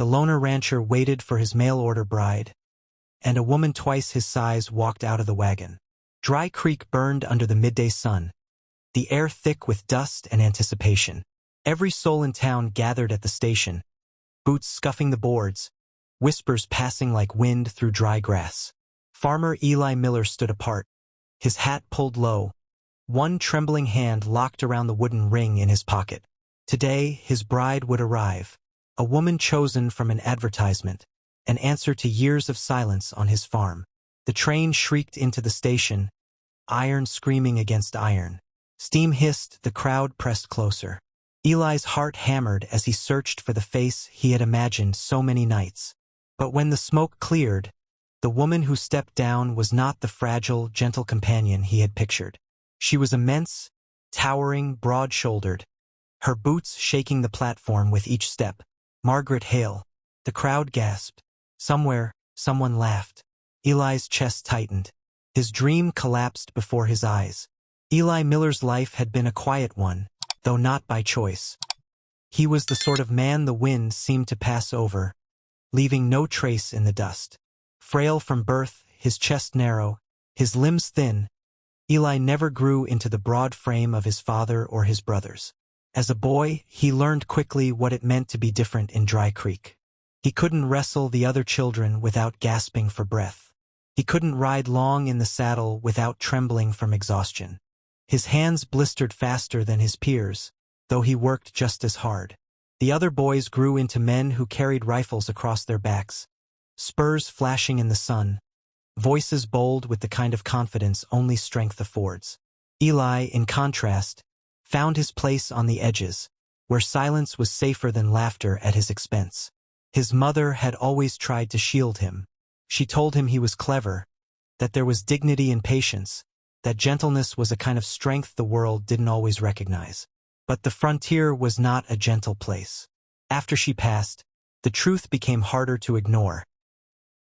The loner rancher waited for his mail-order bride, and a woman twice his size walked out of the wagon. Dry Creek burned under the midday sun, the air thick with dust and anticipation. Every soul in town gathered at the station, boots scuffing the boards, whispers passing like wind through dry grass. Farmer Eli Miller stood apart, his hat pulled low, one trembling hand locked around the wooden ring in his pocket. Today, his bride would arrive, a woman chosen from an advertisement, an answer to years of silence on his farm. The train shrieked into the station, iron screaming against iron. Steam hissed, the crowd pressed closer. Eli's heart hammered as he searched for the face he had imagined so many nights. But when the smoke cleared, the woman who stepped down was not the fragile, gentle companion he had pictured. She was immense, towering, broad-shouldered, her boots shaking the platform with each step. Margaret Hale. The crowd gasped. Somewhere, someone laughed. Eli's chest tightened. His dream collapsed before his eyes. Eli Miller's life had been a quiet one, though not by choice. He was the sort of man the wind seemed to pass over, leaving no trace in the dust. Frail from birth, his chest narrow, his limbs thin, Eli never grew into the broad frame of his father or his brothers. As a boy, he learned quickly what it meant to be different in Dry Creek. He couldn't wrestle the other children without gasping for breath. He couldn't ride long in the saddle without trembling from exhaustion. His hands blistered faster than his peers, though he worked just as hard. The other boys grew into men who carried rifles across their backs, spurs flashing in the sun, voices bold with the kind of confidence only strength affords. Eli, in contrast, found his place on the edges, where silence was safer than laughter at his expense. His mother had always tried to shield him. She told him he was clever, that there was dignity in patience, that gentleness was a kind of strength the world didn't always recognize. But the frontier was not a gentle place. After she passed, the truth became harder to ignore.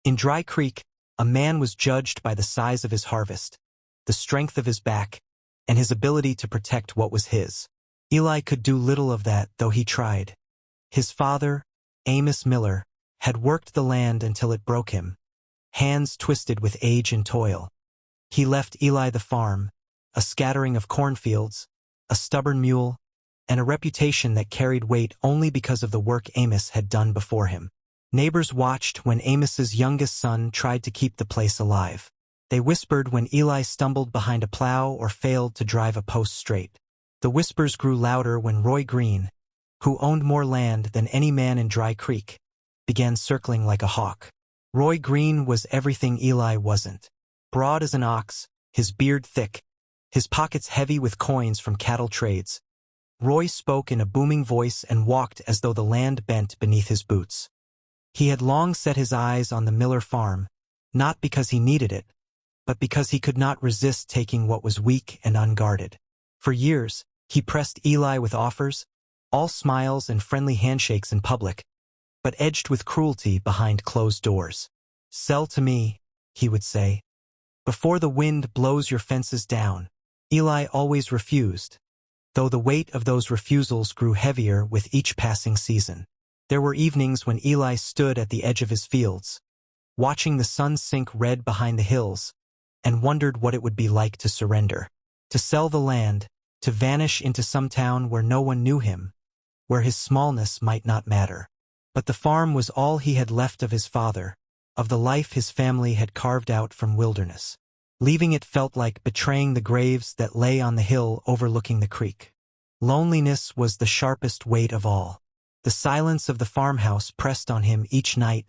In Dry Creek, a man was judged by the size of his harvest, the strength of his back, and his ability to protect what was his. Eli could do little of that, though he tried. His father, Amos Miller, had worked the land until it broke him, hands twisted with age and toil. He left Eli the farm, a scattering of cornfields, a stubborn mule, and a reputation that carried weight only because of the work Amos had done before him. Neighbors watched when Amos's youngest son tried to keep the place alive. They whispered when Eli stumbled behind a plow or failed to drive a post straight. The whispers grew louder when Roy Green, who owned more land than any man in Dry Creek, began circling like a hawk. Roy Green was everything Eli wasn't. Broad as an ox, his beard thick, his pockets heavy with coins from cattle trades. Roy spoke in a booming voice and walked as though the land bent beneath his boots. He had long set his eyes on the Miller farm, not because he needed it, but because he could not resist taking what was weak and unguarded. For years, he pressed Eli with offers, all smiles and friendly handshakes in public, but edged with cruelty behind closed doors. "Sell to me," he would say, "before the wind blows your fences down." Eli always refused, though the weight of those refusals grew heavier with each passing season. There were evenings when Eli stood at the edge of his fields, watching the sun sink red behind the hills, and wondered what it would be like to surrender, to sell the land, to vanish into some town where no one knew him, where his smallness might not matter. But the farm was all he had left of his father, of the life his family had carved out from wilderness. Leaving it felt like betraying the graves that lay on the hill overlooking the creek. Loneliness was the sharpest weight of all. The silence of the farmhouse pressed on him each night,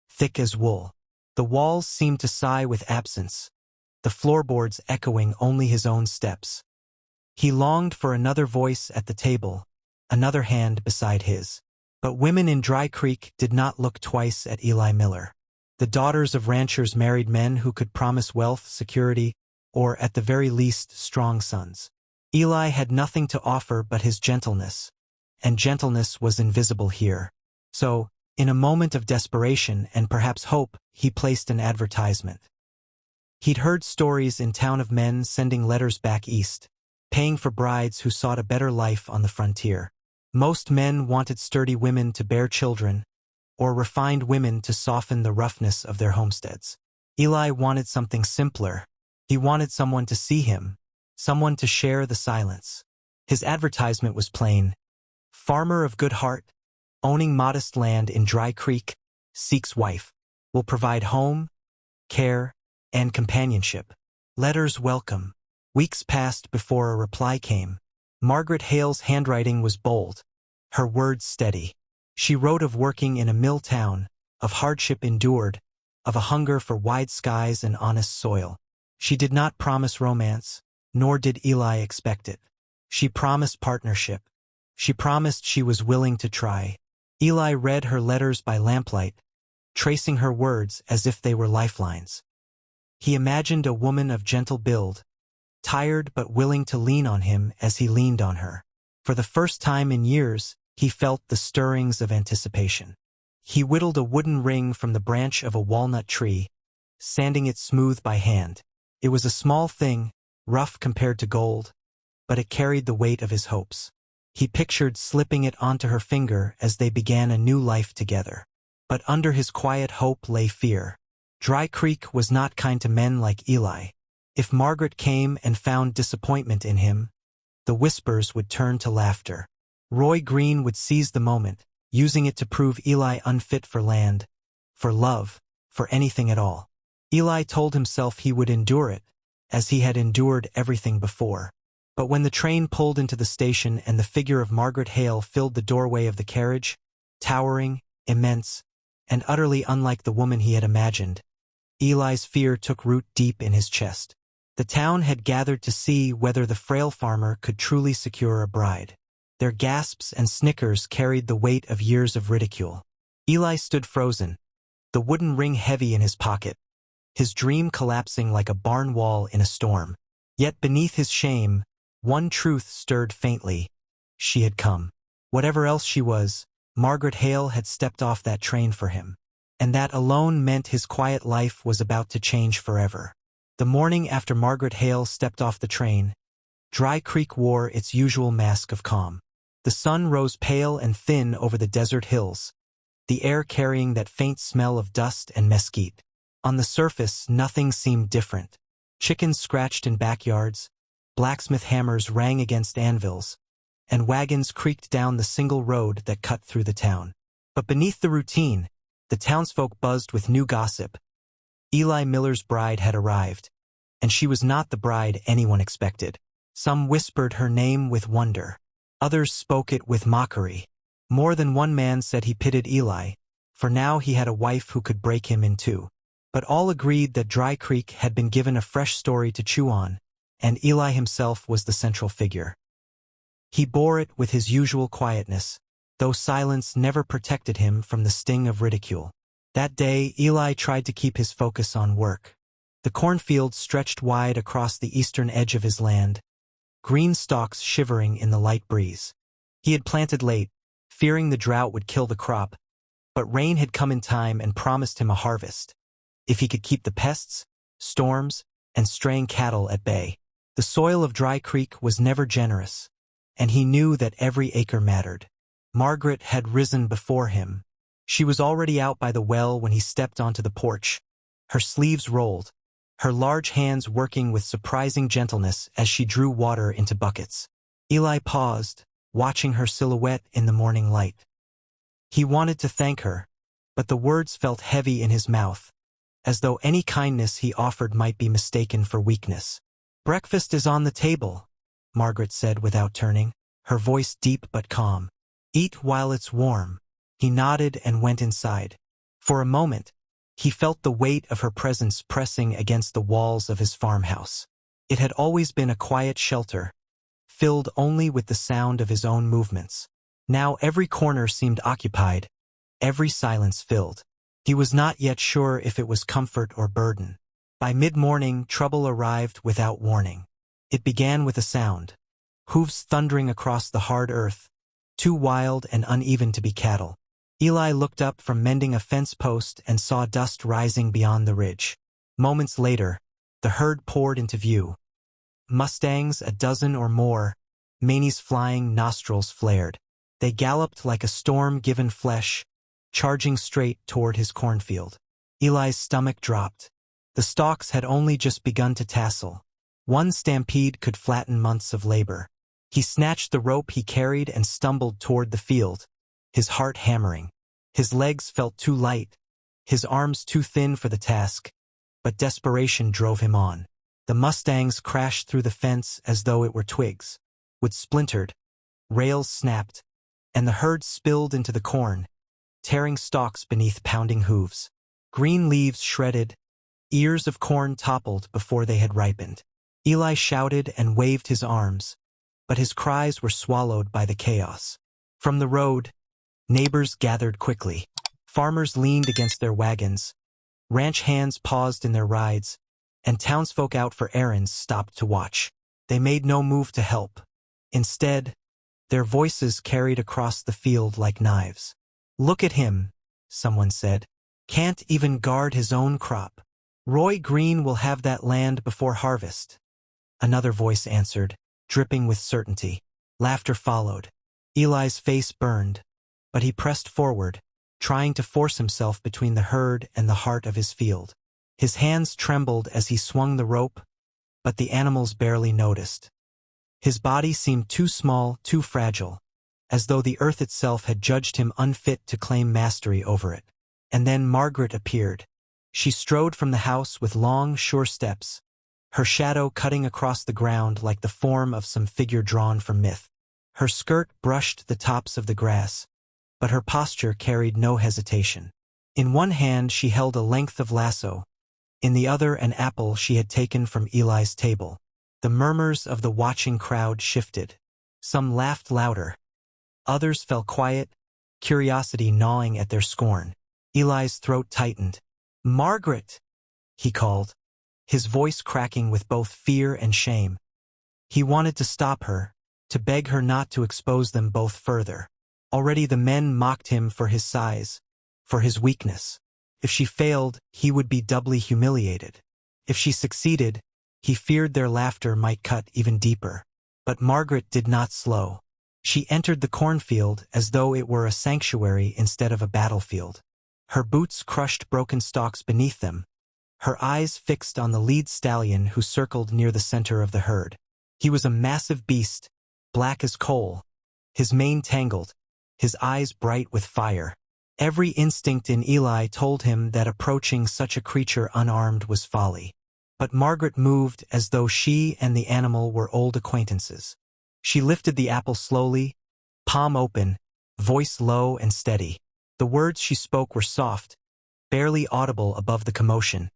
thick as wool. The walls seemed to sigh with absence, the floorboards echoing only his own steps. He longed for another voice at the table, another hand beside his. But women in Dry Creek did not look twice at Eli Miller. The daughters of ranchers married men who could promise wealth, security, or at the very least strong sons. Eli had nothing to offer but his gentleness, and gentleness was invisible here. So, in a moment of desperation and perhaps hope, he placed an advertisement. He'd heard stories in town of men sending letters back east, paying for brides who sought a better life on the frontier. Most men wanted sturdy women to bear children, or refined women to soften the roughness of their homesteads. Eli wanted something simpler. He wanted someone to see him, someone to share the silence. His advertisement was plain. Farmer of good heart, owning modest land in Dry Creek, seeks wife, will provide home, care, and companionship. Letters welcome. Weeks passed before a reply came. Margaret Hale's handwriting was bold, her words steady. She wrote of working in a mill town, of hardship endured, of a hunger for wide skies and honest soil. She did not promise romance, nor did Eli expect it. She promised partnership. She promised she was willing to try. Eli read her letters by lamplight, tracing her words as if they were lifelines. He imagined a woman of gentle build, tired but willing to lean on him as he leaned on her. For the first time in years, he felt the stirrings of anticipation. He whittled a wooden ring from the branch of a walnut tree, sanding it smooth by hand. It was a small thing, rough compared to gold, but it carried the weight of his hopes. He pictured slipping it onto her finger as they began a new life together. But under his quiet hope lay fear. Dry Creek was not kind to men like Eli. If Margaret came and found disappointment in him, the whispers would turn to laughter. Roy Green would seize the moment, using it to prove Eli unfit for land, for love, for anything at all. Eli told himself he would endure it, as he had endured everything before. But when the train pulled into the station and the figure of Margaret Hale filled the doorway of the carriage, towering, immense, and utterly unlike the woman he had imagined, Eli's fear took root deep in his chest. The town had gathered to see whether the frail farmer could truly secure a bride. Their gasps and snickers carried the weight of years of ridicule. Eli stood frozen, the wooden ring heavy in his pocket, his dream collapsing like a barn wall in a storm. Yet beneath his shame, one truth stirred faintly. She had come. Whatever else she was, Margaret Hale had stepped off that train for him. And that alone meant his quiet life was about to change forever. The morning after Margaret Hale stepped off the train, Dry Creek wore its usual mask of calm. The sun rose pale and thin over the desert hills, the air carrying that faint smell of dust and mesquite. On the surface, nothing seemed different. Chickens scratched in backyards, blacksmith hammers rang against anvils, and wagons creaked down the single road that cut through the town. But beneath the routine, the townsfolk buzzed with new gossip. Eli Miller's bride had arrived, and she was not the bride anyone expected. Some whispered her name with wonder. Others spoke it with mockery. More than one man said he pitied Eli, for now he had a wife who could break him in two. But all agreed that Dry Creek had been given a fresh story to chew on, and Eli himself was the central figure. He bore it with his usual quietness, though silence never protected him from the sting of ridicule. That day, Eli tried to keep his focus on work. The cornfield stretched wide across the eastern edge of his land, green stalks shivering in the light breeze. He had planted late, fearing the drought would kill the crop, but rain had come in time and promised him a harvest, if he could keep the pests, storms, and straying cattle at bay. The soil of Dry Creek was never generous, and he knew that every acre mattered. Margaret had risen before him. She was already out by the well when he stepped onto the porch, her sleeves rolled, her large hands working with surprising gentleness as she drew water into buckets. Eli paused, watching her silhouette in the morning light. He wanted to thank her, but the words felt heavy in his mouth, as though any kindness he offered might be mistaken for weakness. "Breakfast is on the table," Margaret said without turning, her voice deep but calm. "Eat while it's warm." He nodded and went inside. For a moment, he felt the weight of her presence pressing against the walls of his farmhouse. It had always been a quiet shelter, filled only with the sound of his own movements. Now every corner seemed occupied, every silence filled. He was not yet sure if it was comfort or burden. By mid-morning, trouble arrived without warning. It began with a sound, hooves thundering across the hard earth, too wild and uneven to be cattle. Eli looked up from mending a fence post and saw dust rising beyond the ridge. Moments later, the herd poured into view. Mustangs, a dozen or more, manes flying, nostrils flared. They galloped like a storm given flesh, charging straight toward his cornfield. Eli's stomach dropped. The stalks had only just begun to tassel. One stampede could flatten months of labor. He snatched the rope he carried and stumbled toward the field, his heart hammering. His legs felt too light, his arms too thin for the task, but desperation drove him on. The mustangs crashed through the fence as though it were twigs. Wood splintered, rails snapped, and the herd spilled into the corn, tearing stalks beneath pounding hooves. Green leaves shredded, ears of corn toppled before they had ripened. Eli shouted and waved his arms, but his cries were swallowed by the chaos. From the road, neighbors gathered quickly. Farmers leaned against their wagons, ranch hands paused in their rides, and townsfolk out for errands stopped to watch. They made no move to help. Instead, their voices carried across the field like knives. "Look at him," someone said. "Can't even guard his own crop. Roy Green will have that land before harvest." Another voice answered, dripping with certainty. Laughter followed. Eli's face burned, but he pressed forward, trying to force himself between the herd and the heart of his field. His hands trembled as he swung the rope, but the animals barely noticed. His body seemed too small, too fragile, as though the earth itself had judged him unfit to claim mastery over it. And then Margaret appeared. She strode from the house with long, sure steps, her shadow cutting across the ground like the form of some figure drawn from myth. Her skirt brushed the tops of the grass, but her posture carried no hesitation. In one hand she held a length of lasso, in the other an apple she had taken from Eli's table. The murmurs of the watching crowd shifted. Some laughed louder. Others fell quiet, curiosity gnawing at their scorn. Eli's throat tightened. "Margaret!" he called, his voice cracking with both fear and shame. He wanted to stop her, to beg her not to expose them both further. Already the men mocked him for his size, for his weakness. If she failed, he would be doubly humiliated. If she succeeded, he feared their laughter might cut even deeper. But Margaret did not slow. She entered the cornfield as though it were a sanctuary instead of a battlefield. Her boots crushed broken stalks beneath them, her eyes fixed on the lead stallion who circled near the center of the herd. He was a massive beast, black as coal, his mane tangled, his eyes bright with fire. Every instinct in Eli told him that approaching such a creature unarmed was folly. But Margaret moved as though she and the animal were old acquaintances. She lifted the apple slowly, palm open, voice low and steady. The words she spoke were soft, barely audible above the commotion,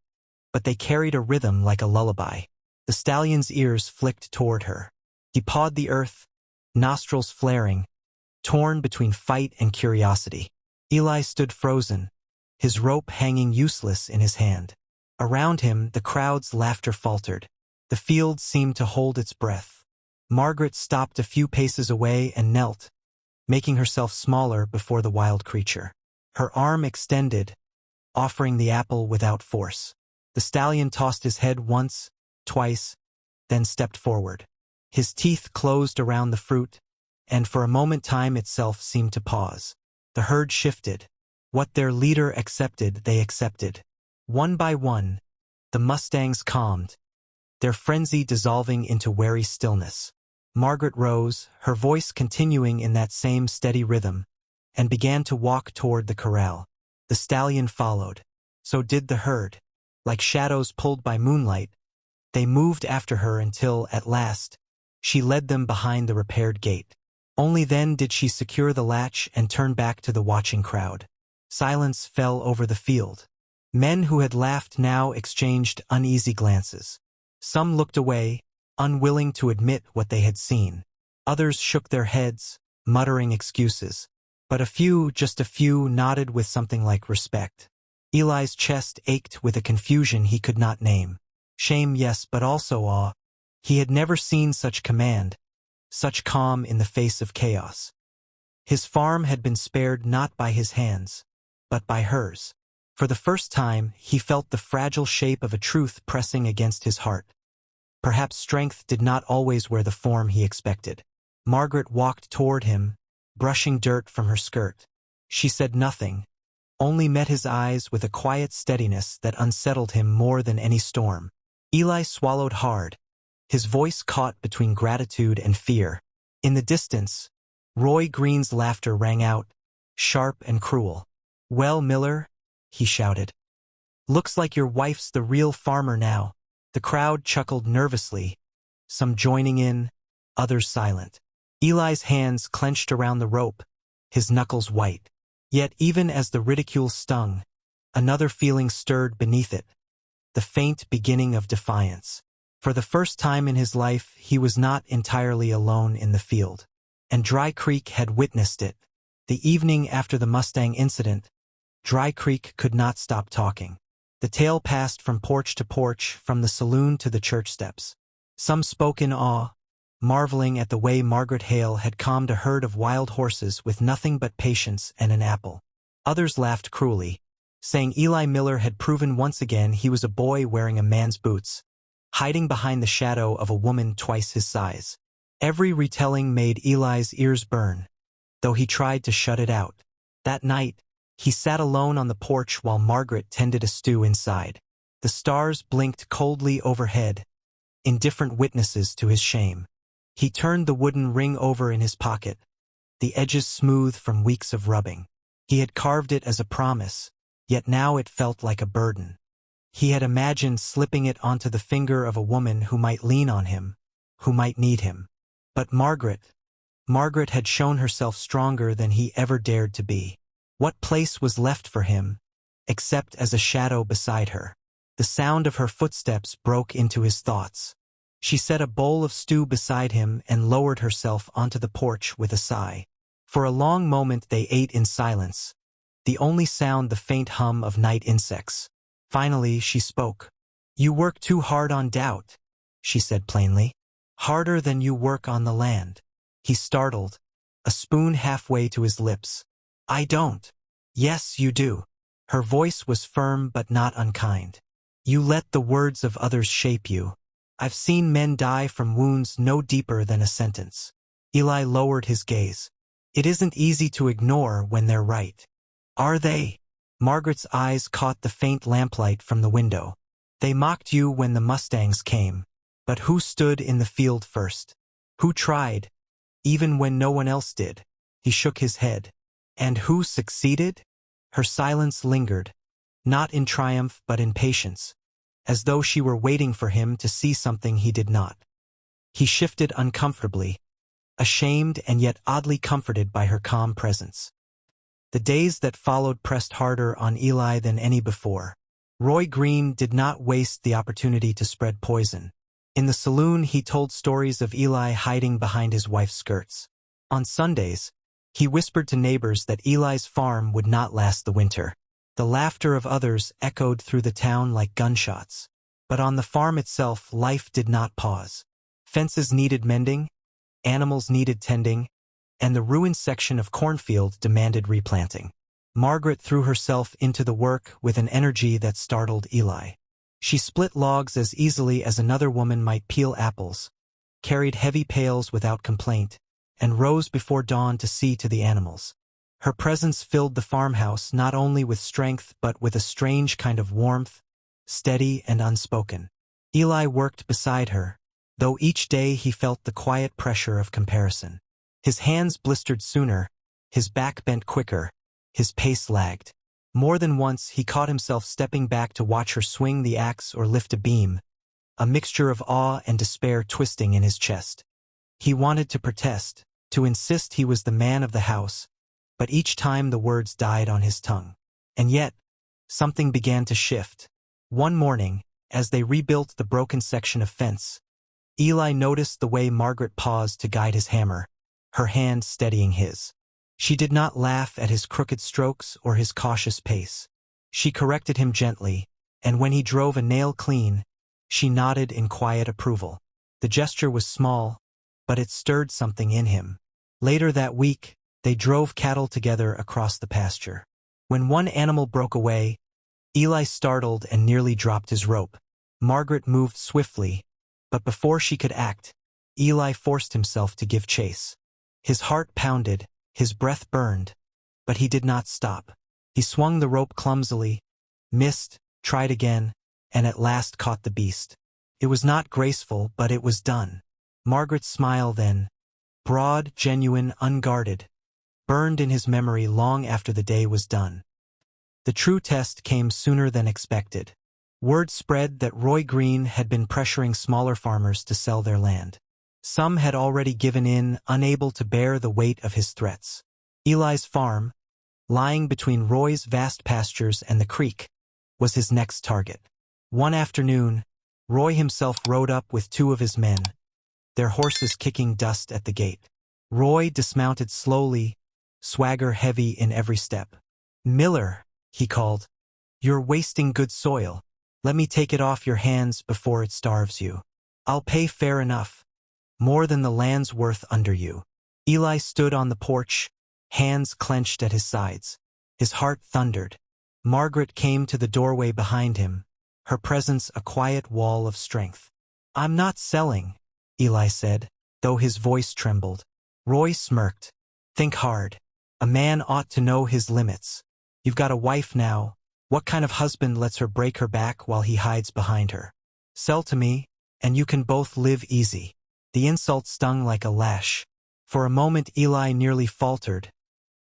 but they carried a rhythm like a lullaby. The stallion's ears flicked toward her. He pawed the earth, nostrils flaring, torn between fight and curiosity. Eli stood frozen, his rope hanging useless in his hand. Around him, the crowd's laughter faltered. The field seemed to hold its breath. Margaret stopped a few paces away and knelt, making herself smaller before the wild creature. Her arm extended, offering the apple without force. The stallion tossed his head once, twice, then stepped forward. His teeth closed around the fruit, and for a moment time itself seemed to pause. The herd shifted. What their leader accepted, they accepted. One by one, the mustangs calmed, their frenzy dissolving into wary stillness. Margaret rose, her voice continuing in that same steady rhythm, and began to walk toward the corral. The stallion followed. So did the herd. Like shadows pulled by moonlight, they moved after her until, at last, she led them behind the repaired gate. Only then did she secure the latch and turn back to the watching crowd. Silence fell over the field. Men who had laughed now exchanged uneasy glances. Some looked away, unwilling to admit what they had seen. Others shook their heads, muttering excuses. But a few, just a few, nodded with something like respect. Eli's chest ached with a confusion he could not name. Shame, yes, but also awe. He had never seen such command, such calm in the face of chaos. His farm had been spared not by his hands, but by hers. For the first time, he felt the fragile shape of a truth pressing against his heart. Perhaps strength did not always wear the form he expected. Margaret walked toward him, brushing dirt from her skirt. She said nothing, only met his eyes with a quiet steadiness that unsettled him more than any storm. Eli swallowed hard, his voice caught between gratitude and fear. In the distance, Roy Green's laughter rang out, sharp and cruel. "Well, Miller," he shouted. "Looks like your wife's the real farmer now." The crowd chuckled nervously, some joining in, others silent. Eli's hands clenched around the rope, his knuckles white. Yet even as the ridicule stung, another feeling stirred beneath it, the faint beginning of defiance. For the first time in his life, he was not entirely alone in the field. And Dry Creek had witnessed it. The evening after the Mustang incident, Dry Creek could not stop talking. The tale passed from porch to porch, from the saloon to the church steps. Some spoke in awe, marveling at the way Margaret Hale had calmed a herd of wild horses with nothing but patience and an apple. Others laughed cruelly, saying Eli Miller had proven once again he was a boy wearing a man's boots, hiding behind the shadow of a woman twice his size. Every retelling made Eli's ears burn, though he tried to shut it out. That night, he sat alone on the porch while Margaret tended a stew inside. The stars blinked coldly overhead, indifferent witnesses to his shame. He turned the wooden ring over in his pocket, the edges smooth from weeks of rubbing. He had carved it as a promise, yet now it felt like a burden. He had imagined slipping it onto the finger of a woman who might lean on him, who might need him. But Margaret had shown herself stronger than he ever dared to be. What place was left for him, except as a shadow beside her? The sound of her footsteps broke into his thoughts. She set a bowl of stew beside him and lowered herself onto the porch with a sigh. For a long moment they ate in silence, the only sound the faint hum of night insects. Finally she spoke. "You work too hard on doubt," she said plainly. "Harder than you work on the land." He startled, a spoon halfway to his lips. "I don't." "Yes, you do." Her voice was firm but not unkind. "You let the words of others shape you. I've seen men die from wounds no deeper than a sentence." Eli lowered his gaze. "It isn't easy to ignore when they're right." "Are they?" Margaret's eyes caught the faint lamplight from the window. "They mocked you when the Mustangs came. But who stood in the field first? Who tried, even when no one else did?" He shook his head. "And who succeeded?" Her silence lingered, not in triumph but in patience, as though she were waiting for him to see something he did not. He shifted uncomfortably, ashamed and yet oddly comforted by her calm presence. The days that followed pressed harder on Eli than any before. Roy Green did not waste the opportunity to spread poison. In the saloon he told stories of Eli hiding behind his wife's skirts. On Sundays, he whispered to neighbors that Eli's farm would not last the winter. The laughter of others echoed through the town like gunshots. But on the farm itself, life did not pause. Fences needed mending, animals needed tending, and the ruined section of cornfield demanded replanting. Margaret threw herself into the work with an energy that startled Eli. She split logs as easily as another woman might peel apples, carried heavy pails without complaint, and rose before dawn to see to the animals. Her presence filled the farmhouse not only with strength but with a strange kind of warmth, steady and unspoken. Eli worked beside her, though each day he felt the quiet pressure of comparison. His hands blistered sooner, his back bent quicker, his pace lagged. More than once he caught himself stepping back to watch her swing the axe or lift a beam, a mixture of awe and despair twisting in his chest. He wanted to protest, to insist he was the man of the house, but each time the words died on his tongue. And yet, something began to shift. One morning, as they rebuilt the broken section of fence, Eli noticed the way Margaret paused to guide his hammer, her hand steadying his. She did not laugh at his crooked strokes or his cautious pace. She corrected him gently, and when he drove a nail clean, she nodded in quiet approval. The gesture was small, but it stirred something in him. Later that week, they drove cattle together across the pasture. When one animal broke away, Eli startled and nearly dropped his rope. Margaret moved swiftly, but before she could act, Eli forced himself to give chase. His heart pounded, his breath burned, but he did not stop. He swung the rope clumsily, missed, tried again, and at last caught the beast. It was not graceful, but it was done. Margaret's smile then, broad, genuine, unguarded, burned in his memory long after the day was done. The true test came sooner than expected. Word spread that Roy Green had been pressuring smaller farmers to sell their land. Some had already given in, unable to bear the weight of his threats. Eli's farm, lying between Roy's vast pastures and the creek, was his next target. One afternoon, Roy himself rode up with two of his men, their horses kicking dust at the gate. Roy dismounted slowly, swagger heavy in every step. "Miller," he called, "you're wasting good soil. Let me take it off your hands before it starves you. I'll pay fair enough, more than the land's worth under you." Eli stood on the porch, hands clenched at his sides. His heart thundered. Margaret came to the doorway behind him, her presence a quiet wall of strength. "I'm not selling," Eli said, though his voice trembled. Roy smirked. "Think hard. A man ought to know his limits. You've got a wife now. What kind of husband lets her break her back while he hides behind her? Sell to me, and you can both live easy." The insult stung like a lash. For a moment Eli nearly faltered,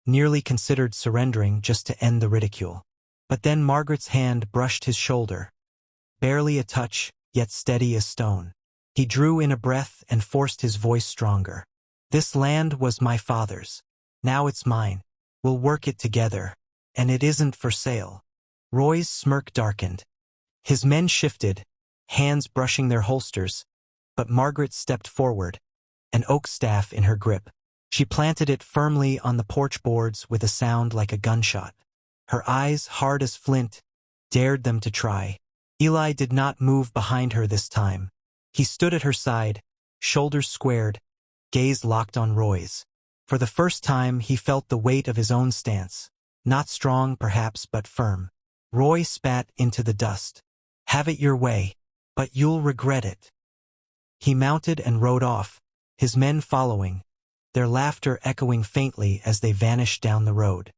nearly considered surrendering just to end the ridicule. But then Margaret's hand brushed his shoulder. Barely a touch, yet steady as stone. He drew in a breath and forced his voice stronger. "This land was my father's. Now it's mine. We'll work it together. And it isn't for sale." Roy's smirk darkened. His men shifted, hands brushing their holsters, but Margaret stepped forward, an oak staff in her grip. She planted it firmly on the porch boards with a sound like a gunshot. Her eyes, hard as flint, dared them to try. Eli did not move behind her this time. He stood at her side, shoulders squared, gaze locked on Roy's. For the first time he felt the weight of his own stance, not strong perhaps but firm. Roy spat into the dust. "Have it your way, but you'll regret it." He mounted and rode off, his men following, their laughter echoing faintly as they vanished down the road.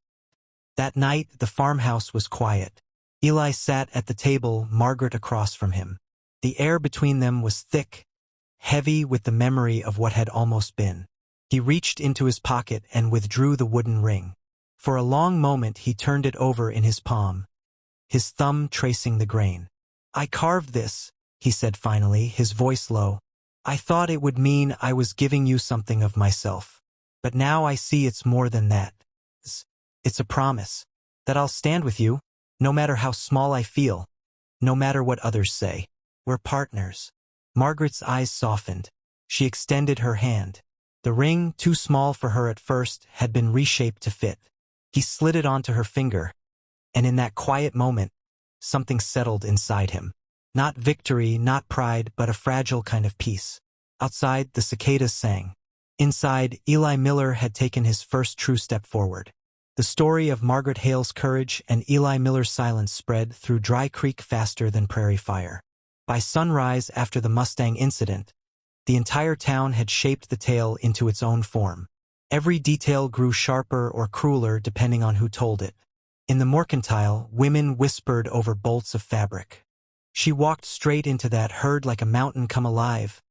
That night the farmhouse was quiet. Eli sat at the table, Margaret across from him. The air between them was thick, heavy with the memory of what had almost been. He reached into his pocket and withdrew the wooden ring. For a long moment he turned it over in his palm, his thumb tracing the grain. "I carved this," he said finally, his voice low. "I thought it would mean I was giving you something of myself. But now I see it's more than that. It's a promise that I'll stand with you, no matter how small I feel, no matter what others say. We're partners." Margaret's eyes softened. She extended her hand. The ring, too small for her at first, had been reshaped to fit. He slid it onto her finger, and in that quiet moment, something settled inside him. Not victory, not pride, but a fragile kind of peace. Outside, the cicadas sang. Inside, Eli Miller had taken his first true step forward. The story of Margaret Hale's courage and Eli Miller's silence spread through Dry Creek faster than prairie fire. By sunrise after the Mustang incident, the entire town had shaped the tale into its own form. Every detail grew sharper or crueler depending on who told it. In the mercantile, women whispered over bolts of fabric. "She walked straight into that herd like a mountain come alive,"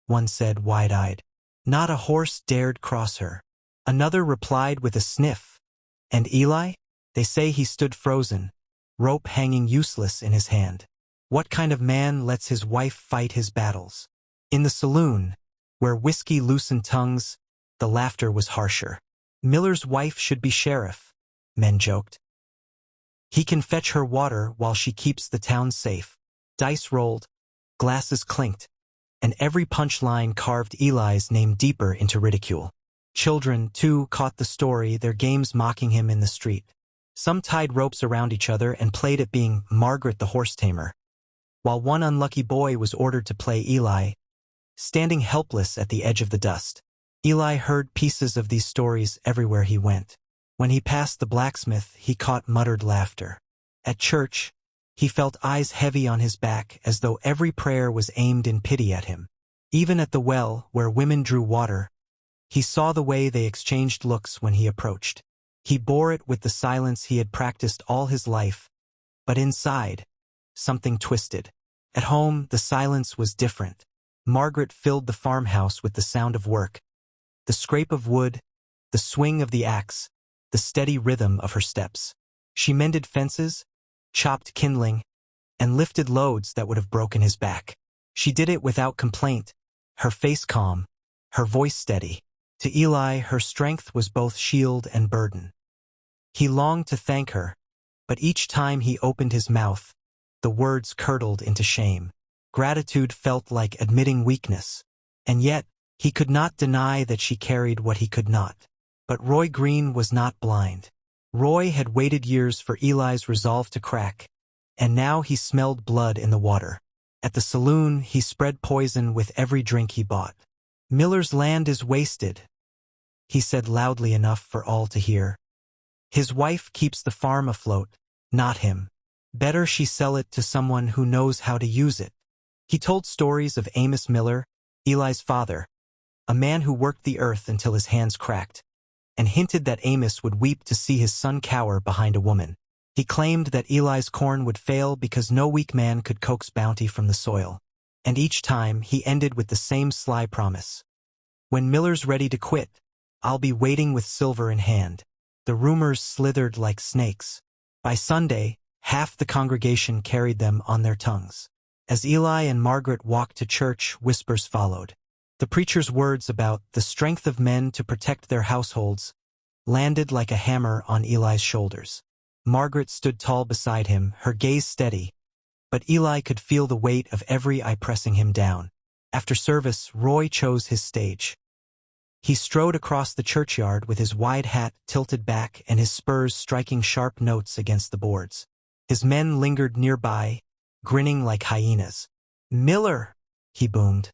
one said wide-eyed. "Not a horse dared cross her." Another replied with a sniff. And Eli? They say he stood frozen, rope hanging useless in his hand. What kind of man lets his wife fight his battles? In the saloon, where whiskey loosened tongues, the laughter was harsher. "Miller's wife should be sheriff," men joked. "He can fetch her water while she keeps the town safe." Dice rolled, glasses clinked, and every punchline carved Eli's name deeper into ridicule. Children, too, caught the story, their games mocking him in the street. Some tied ropes around each other and played at being Margaret the horse tamer, while one unlucky boy was ordered to play Eli, standing helpless at the edge of the dust. Eli heard pieces of these stories everywhere he went. When he passed the blacksmith, he caught muttered laughter. At church, he felt eyes heavy on his back as though every prayer was aimed in pity at him. Even at the well, where women drew water, he saw the way they exchanged looks when he approached. He bore it with the silence he had practiced all his life, but inside, something twisted. At home, the silence was different. Margaret filled the farmhouse with the sound of work, the scrape of wood, the swing of the axe, the steady rhythm of her steps. She mended fences, chopped kindling, and lifted loads that would have broken his back. She did it without complaint, her face calm, her voice steady. To Eli, her strength was both shield and burden. He longed to thank her, but each time he opened his mouth, the words curdled into shame. Gratitude felt like admitting weakness, and yet he could not deny that she carried what he could not. But Roy Green was not blind. Roy had waited years for Eli's resolve to crack, and now he smelled blood in the water. At the saloon, he spread poison with every drink he bought. "Miller's land is wasted," he said loudly enough for all to hear. "His wife keeps the farm afloat, not him. Better she sell it to someone who knows how to use it." He told stories of Amos Miller, Eli's father, a man who worked the earth until his hands cracked, and hinted that Amos would weep to see his son cower behind a woman. He claimed that Eli's corn would fail because no weak man could coax bounty from the soil. And each time he ended with the same sly promise. "When Miller's ready to quit, I'll be waiting with silver in hand." The rumors slithered like snakes. By Sunday, half the congregation carried them on their tongues. As Eli and Margaret walked to church, whispers followed. The preacher's words about the strength of men to protect their households landed like a hammer on Eli's shoulders. Margaret stood tall beside him, her gaze steady, but Eli could feel the weight of every eye pressing him down. After service, Roy chose his stage. He strode across the churchyard with his wide hat tilted back and his spurs striking sharp notes against the boards. His men lingered nearby, grinning like hyenas. "Miller!" he boomed,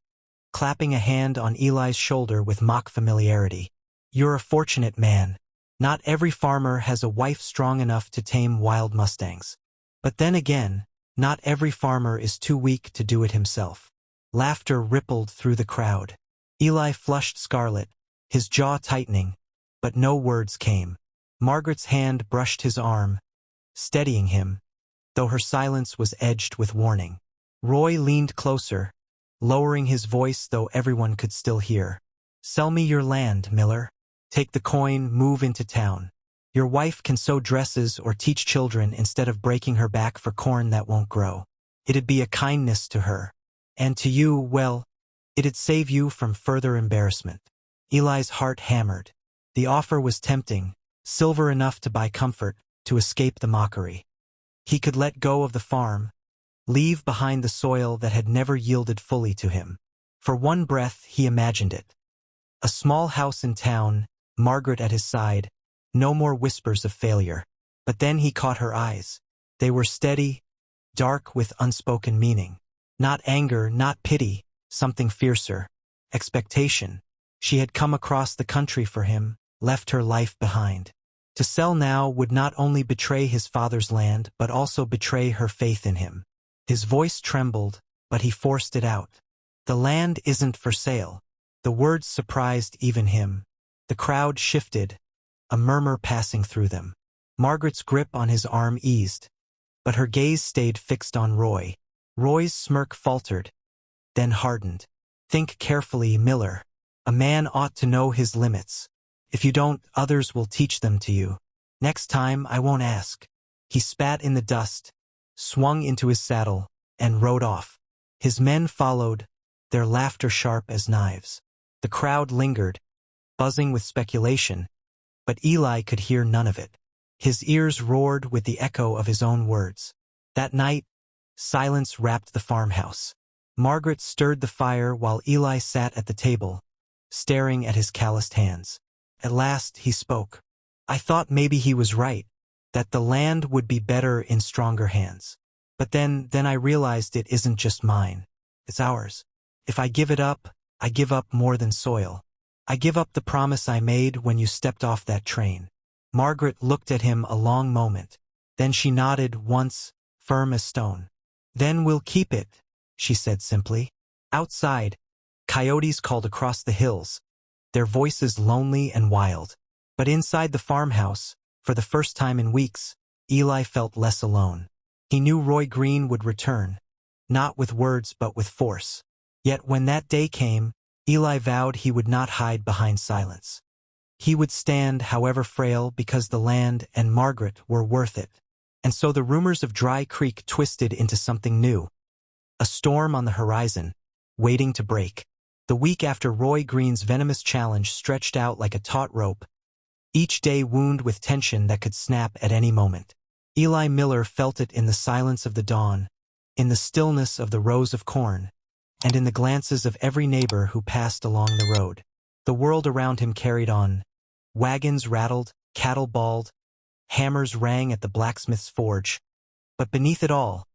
clapping a hand on Eli's shoulder with mock familiarity. "You're a fortunate man. Not every farmer has a wife strong enough to tame wild mustangs. But then again, not every farmer is too weak to do it himself." Laughter rippled through the crowd. Eli flushed scarlet, his jaw tightening, but no words came. Margaret's hand brushed his arm, steadying him, though her silence was edged with warning. Roy leaned closer, lowering his voice though everyone could still hear. "Sell me your land, Miller. Take the coin, move into town. Your wife can sew dresses or teach children instead of breaking her back for corn that won't grow. It'd be a kindness to her. And to you, well, it'd save you from further embarrassment." Eli's heart hammered. The offer was tempting, silver enough to buy comfort, to escape the mockery. He could let go of the farm, leave behind the soil that had never yielded fully to him. For one breath, he imagined it. A small house in town, Margaret at his side, no more whispers of failure. But then he caught her eyes. They were steady, dark with unspoken meaning. Not anger, not pity, something fiercer. Expectation. She had come across the country for him, left her life behind. To sell now would not only betray his father's land, but also betray her faith in him. His voice trembled, but he forced it out. "The land isn't for sale." The words surprised even him. The crowd shifted, a murmur passing through them. Margaret's grip on his arm eased, but her gaze stayed fixed on Roy. Roy's smirk faltered, then hardened. "Think carefully, Miller. A man ought to know his limits. If you don't, others will teach them to you. Next time, I won't ask." He spat in the dust, swung into his saddle, and rode off. His men followed, their laughter sharp as knives. The crowd lingered, buzzing with speculation, but Eli could hear none of it. His ears roared with the echo of his own words. That night, silence wrapped the farmhouse. Margaret stirred the fire while Eli sat at the table, staring at his calloused hands. At last he spoke. "I thought maybe he was right, that the land would be better in stronger hands. But then I realized it isn't just mine. It's ours. If I give it up, I give up more than soil. I give up the promise I made when you stepped off that train." Margaret looked at him a long moment. Then she nodded once, firm as stone. "Then we'll keep it," she said simply. Outside, coyotes called across the hills, their voices lonely and wild. But inside the farmhouse, For the first time in weeks, Eli felt less alone. He knew Roy Green would return, not with words but with force. Yet when that day came, Eli vowed he would not hide behind silence. He would stand, however frail, because the land and Margaret were worth it. And so the rumors of Dry Creek twisted into something new. A storm on the horizon, waiting to break. The week after Roy Green's venomous challenge stretched out like a taut rope, each day wound with tension that could snap at any moment. Eli Miller felt it in the silence of the dawn, in the stillness of the rows of corn, and in the glances of every neighbor who passed along the road. The world around him carried on. Wagons rattled, cattle bawled, hammers rang at the blacksmith's forge. But beneath it all,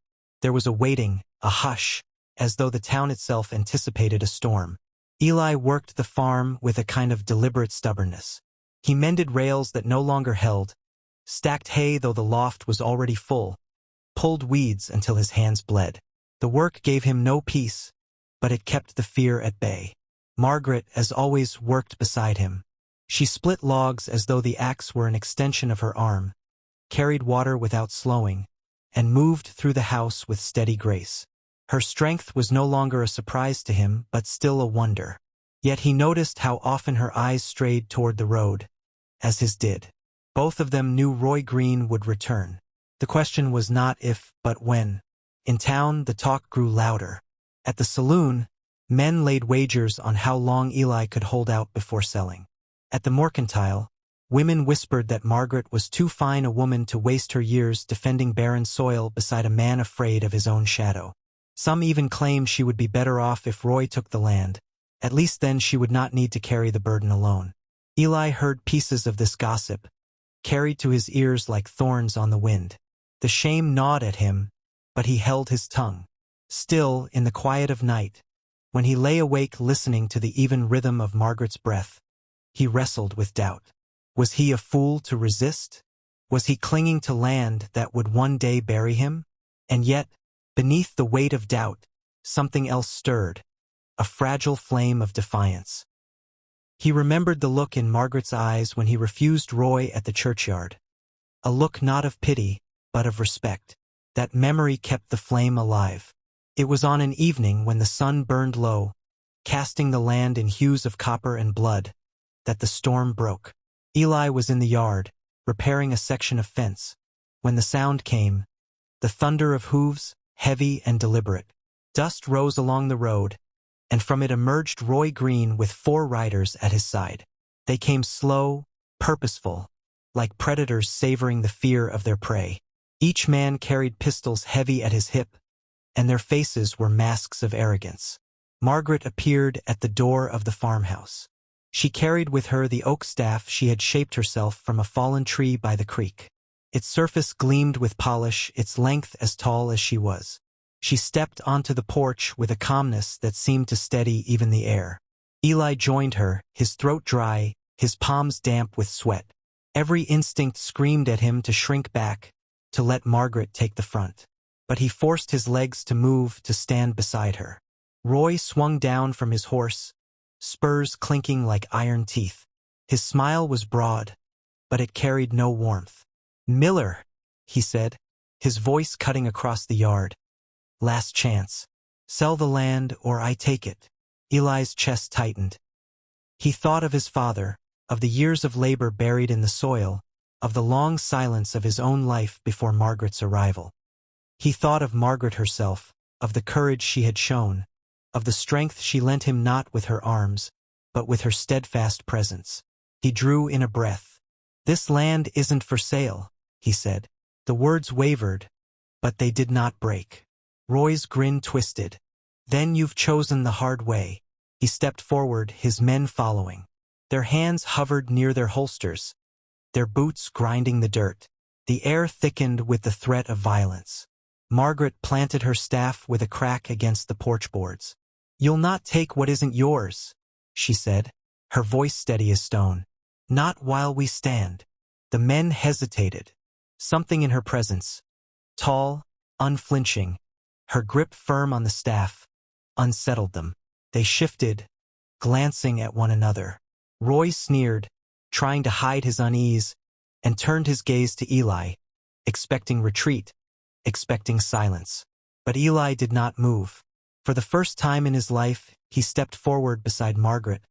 there was a waiting, a hush, as though the town itself anticipated a storm. Eli worked the farm with a kind of deliberate stubbornness. He mended rails that no longer held, stacked hay though the loft was already full, pulled weeds until his hands bled. The work gave him no peace, but it kept the fear at bay. Margaret, as always, worked beside him. She split logs as though the axe were an extension of her arm, carried water without slowing, and moved through the house with steady grace. Her strength was no longer a surprise to him, but still a wonder. Yet he noticed how often her eyes strayed toward the road, as his did. Both of them knew Roy Green would return. The question was not if, but when. In town, the talk grew louder. At the saloon, men laid wagers on how long Eli could hold out before selling. At the mercantile, women whispered that Margaret was too fine a woman to waste her years defending barren soil beside a man afraid of his own shadow. Some even claimed she would be better off if Roy took the land. At least then she would not need to carry the burden alone. Eli heard pieces of this gossip, carried to his ears like thorns on the wind. The shame gnawed at him, but he held his tongue. Still, in the quiet of night, when he lay awake listening to the even rhythm of Margaret's breath, he wrestled with doubt. Was he a fool to resist? Was he clinging to land that would one day bury him? And yet, beneath the weight of doubt, something else stirred, a fragile flame of defiance. He remembered the look in Margaret's eyes when he refused Roy at the churchyard. A look not of pity, but of respect. That memory kept the flame alive. It was on an evening when the sun burned low, casting the land in hues of copper and blood, that the storm broke. Eli was in the yard, repairing a section of fence. When the sound came, the thunder of hooves, heavy and deliberate. Dust rose along the road, and from it emerged Roy Green with 4 riders at his side. They came slow, purposeful, like predators savoring the fear of their prey. Each man carried pistols heavy at his hip, and their faces were masks of arrogance. Margaret appeared at the door of the farmhouse. She carried with her the oak staff she had shaped herself from a fallen tree by the creek. Its surface gleamed with polish, its length as tall as she was. She stepped onto the porch with a calmness that seemed to steady even the air. Eli joined her, his throat dry, his palms damp with sweat. Every instinct screamed at him to shrink back, to let Margaret take the front. But he forced his legs to move, to stand beside her. Roy swung down from his horse, spurs clinking like iron teeth. His smile was broad, but it carried no warmth. "Miller," he said, his voice cutting across the yard. "Last chance. Sell the land or I take it." Eli's chest tightened. He thought of his father, of the years of labor buried in the soil, of the long silence of his own life before Margaret's arrival. He thought of Margaret herself, of the courage she had shown, of the strength she lent him not with her arms, but with her steadfast presence. He drew in a breath. "This land isn't for sale," he said. The words wavered, but they did not break. Roy's grin twisted. "Then you've chosen the hard way." He stepped forward, his men following. Their hands hovered near their holsters, their boots grinding the dirt. The air thickened with the threat of violence. Margaret planted her staff with a crack against the porch boards. "You'll not take what isn't yours," she said, her voice steady as stone. "Not while we stand." The men hesitated. Something in her presence, tall, unflinching, her grip firm on the staff, unsettled them. They shifted, glancing at one another. Roy sneered, trying to hide his unease, and turned his gaze to Eli, expecting retreat, expecting silence. But Eli did not move. For the first time in his life, he stepped forward beside Margaret,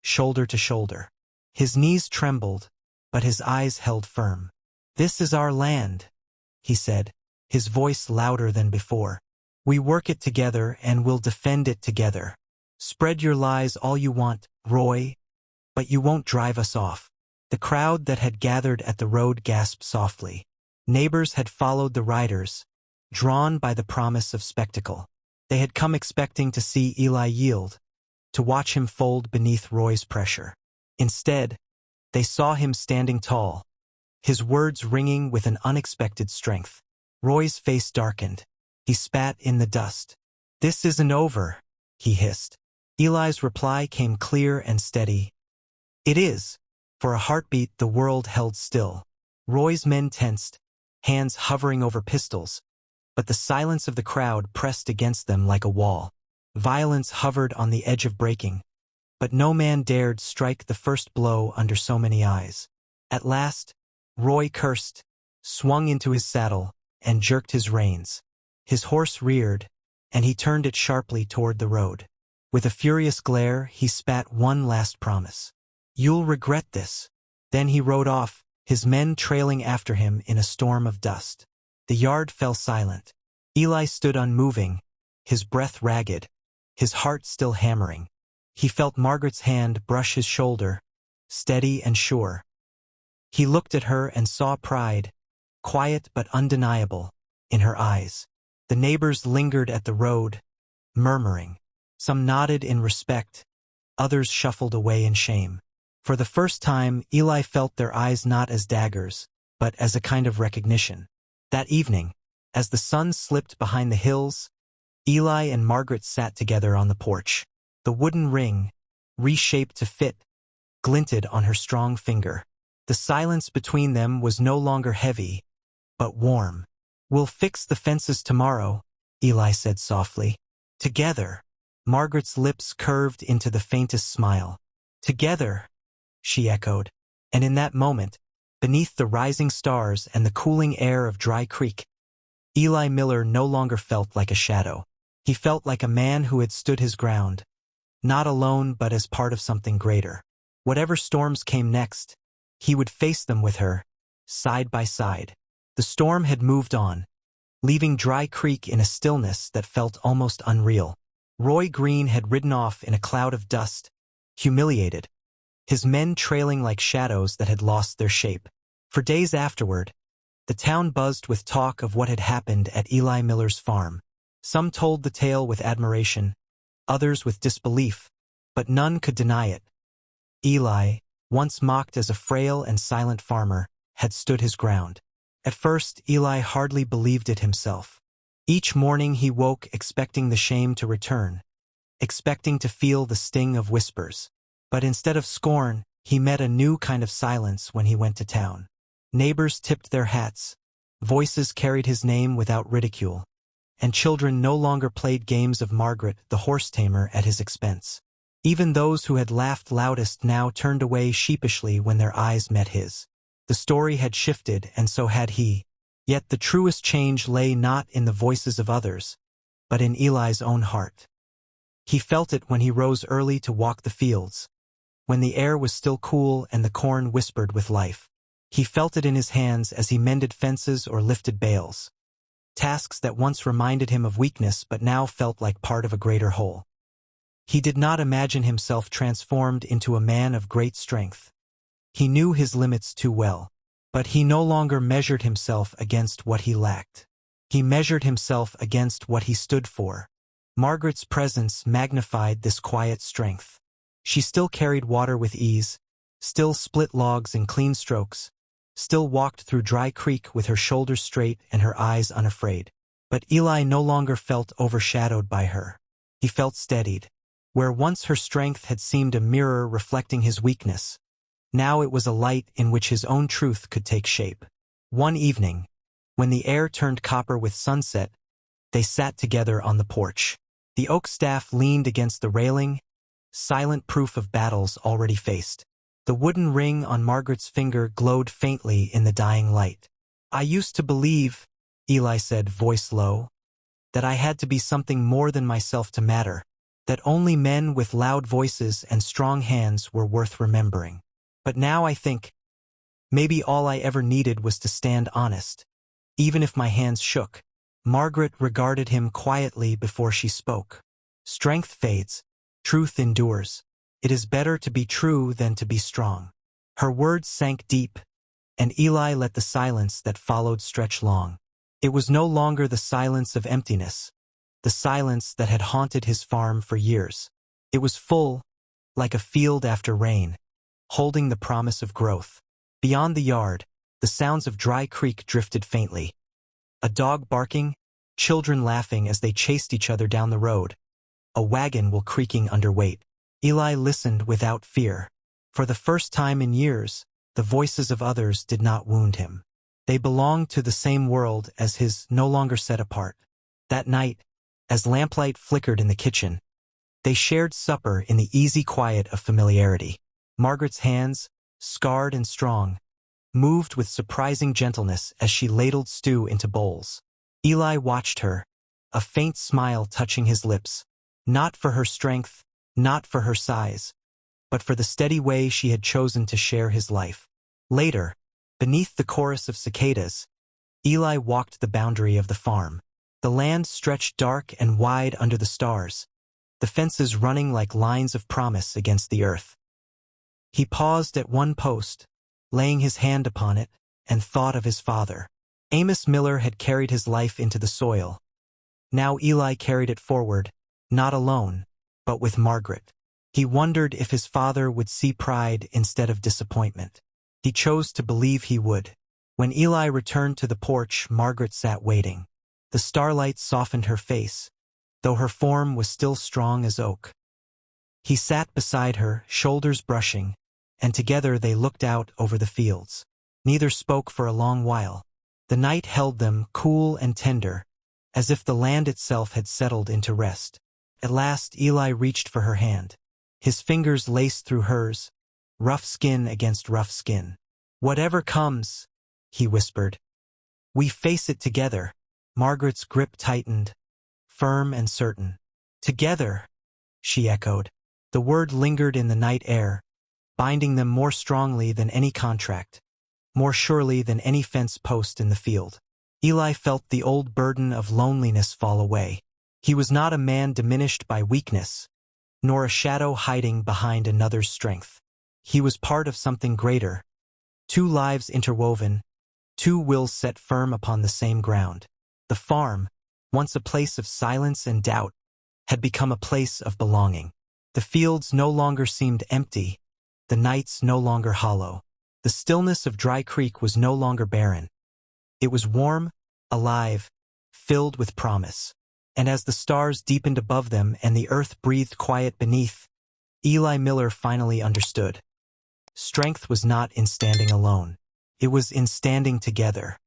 shoulder to shoulder. His knees trembled, but his eyes held firm. "This is our land," he said, his voice louder than before. "We work it together and we'll defend it together. Spread your lies all you want, Roy, but you won't drive us off." The crowd that had gathered at the road gasped softly. Neighbors had followed the riders, drawn by the promise of spectacle. They had come expecting to see Eli yield, to watch him fold beneath Roy's pressure. Instead, they saw him standing tall, his words ringing with an unexpected strength. Roy's face darkened. He spat in the dust. "This isn't over," he hissed. Eli's reply came clear and steady. "It is." For a heartbeat, the world held still. Roy's men tensed, hands hovering over pistols, but the silence of the crowd pressed against them like a wall. Violence hovered on the edge of breaking, but no man dared strike the first blow under so many eyes. At last, Roy cursed, swung into his saddle, and jerked his reins. His horse reared, and he turned it sharply toward the road. With a furious glare, he spat one last promise. "You'll regret this." Then he rode off, his men trailing after him in a storm of dust. The yard fell silent. Eli stood unmoving, his breath ragged, his heart still hammering. He felt Margaret's hand brush his shoulder, steady and sure. He looked at her and saw pride, quiet but undeniable, in her eyes. The neighbors lingered at the road, murmuring. Some nodded in respect, others shuffled away in shame. For the first time, Eli felt their eyes not as daggers, but as a kind of recognition. That evening, as the sun slipped behind the hills, Eli and Margaret sat together on the porch. The wooden ring, reshaped to fit, glinted on her strong finger. The silence between them was no longer heavy, but warm. "We'll fix the fences tomorrow," Eli said softly. "Together." Margaret's lips curved into the faintest smile. "Together," she echoed. And in that moment, beneath the rising stars and the cooling air of Dry Creek, Eli Miller no longer felt like a shadow. He felt like a man who had stood his ground, not alone but as part of something greater. Whatever storms came next, he would face them with her, side by side. The storm had moved on, leaving Dry Creek in a stillness that felt almost unreal. Roy Green had ridden off in a cloud of dust, humiliated, his men trailing like shadows that had lost their shape. For days afterward, the town buzzed with talk of what had happened at Eli Miller's farm. Some told the tale with admiration, others with disbelief, but none could deny it. Eli, once mocked as a frail and silent farmer, had stood his ground. At first, Eli hardly believed it himself. Each morning he woke expecting the shame to return, expecting to feel the sting of whispers. But instead of scorn, he met a new kind of silence when he went to town. Neighbors tipped their hats, voices carried his name without ridicule, and children no longer played games of Margaret, the horse tamer, at his expense. Even those who had laughed loudest now turned away sheepishly when their eyes met his. The story had shifted, and so had he. Yet the truest change lay not in the voices of others, but in Eli's own heart. He felt it when he rose early to walk the fields, when the air was still cool and the corn whispered with life. He felt it in his hands as he mended fences or lifted bales, tasks that once reminded him of weakness but now felt like part of a greater whole. He did not imagine himself transformed into a man of great strength. He knew his limits too well, but he no longer measured himself against what he lacked. He measured himself against what he stood for. Margaret's presence magnified this quiet strength. She still carried water with ease, still split logs in clean strokes, still walked through Dry Creek with her shoulders straight and her eyes unafraid. But Eli no longer felt overshadowed by her. He felt steadied. Where once her strength had seemed a mirror reflecting his weakness, now it was a light in which his own truth could take shape. One evening, when the air turned copper with sunset, they sat together on the porch. The oak staff leaned against the railing, silent proof of battles already faced. The wooden ring on Margaret's finger glowed faintly in the dying light. "I used to believe," Eli said, voice low, "that I had to be something more than myself to matter, that only men with loud voices and strong hands were worth remembering. But now I think, maybe all I ever needed was to stand honest, even if my hands shook." Margaret regarded him quietly before she spoke. "Strength fades, truth endures. It is better to be true than to be strong." Her words sank deep, and Eli let the silence that followed stretch long. It was no longer the silence of emptiness, the silence that had haunted his farm for years. It was full, like a field after rain, holding the promise of growth. Beyond the yard, the sounds of Dry Creek drifted faintly. A dog barking, children laughing as they chased each other down the road, a wagon while creaking under weight. Eli listened without fear. For the first time in years, the voices of others did not wound him. They belonged to the same world as his, no longer set apart. That night, as lamplight flickered in the kitchen, they shared supper in the easy quiet of familiarity. Margaret's hands, scarred and strong, moved with surprising gentleness as she ladled stew into bowls. Eli watched her, a faint smile touching his lips, not for her strength, not for her size, but for the steady way she had chosen to share his life. Later, beneath the chorus of cicadas, Eli walked the boundary of the farm. The land stretched dark and wide under the stars, the fences running like lines of promise against the earth. He paused at one post, laying his hand upon it, and thought of his father. Amos Miller had carried his life into the soil. Now Eli carried it forward, not alone, but with Margaret. He wondered if his father would see pride instead of disappointment. He chose to believe he would. When Eli returned to the porch, Margaret sat waiting. The starlight softened her face, though her form was still strong as oak. He sat beside her, shoulders brushing, and together they looked out over the fields. Neither spoke for a long while. The night held them, cool and tender, as if the land itself had settled into rest. At last Eli reached for her hand. His fingers laced through hers, rough skin against rough skin. "Whatever comes," he whispered, "we face it together." Margaret's grip tightened, firm and certain. "Together," she echoed. The word lingered in the night air, binding them more strongly than any contract, more surely than any fence post in the field. Eli felt the old burden of loneliness fall away. He was not a man diminished by weakness, nor a shadow hiding behind another's strength. He was part of something greater, two lives interwoven, two wills set firm upon the same ground. The farm, once a place of silence and doubt, had become a place of belonging. The fields no longer seemed empty, the nights no longer hollow. The stillness of Dry Creek was no longer barren. It was warm, alive, filled with promise. And as the stars deepened above them and the earth breathed quiet beneath, Eli Miller finally understood. Strength was not in standing alone. It was in standing together.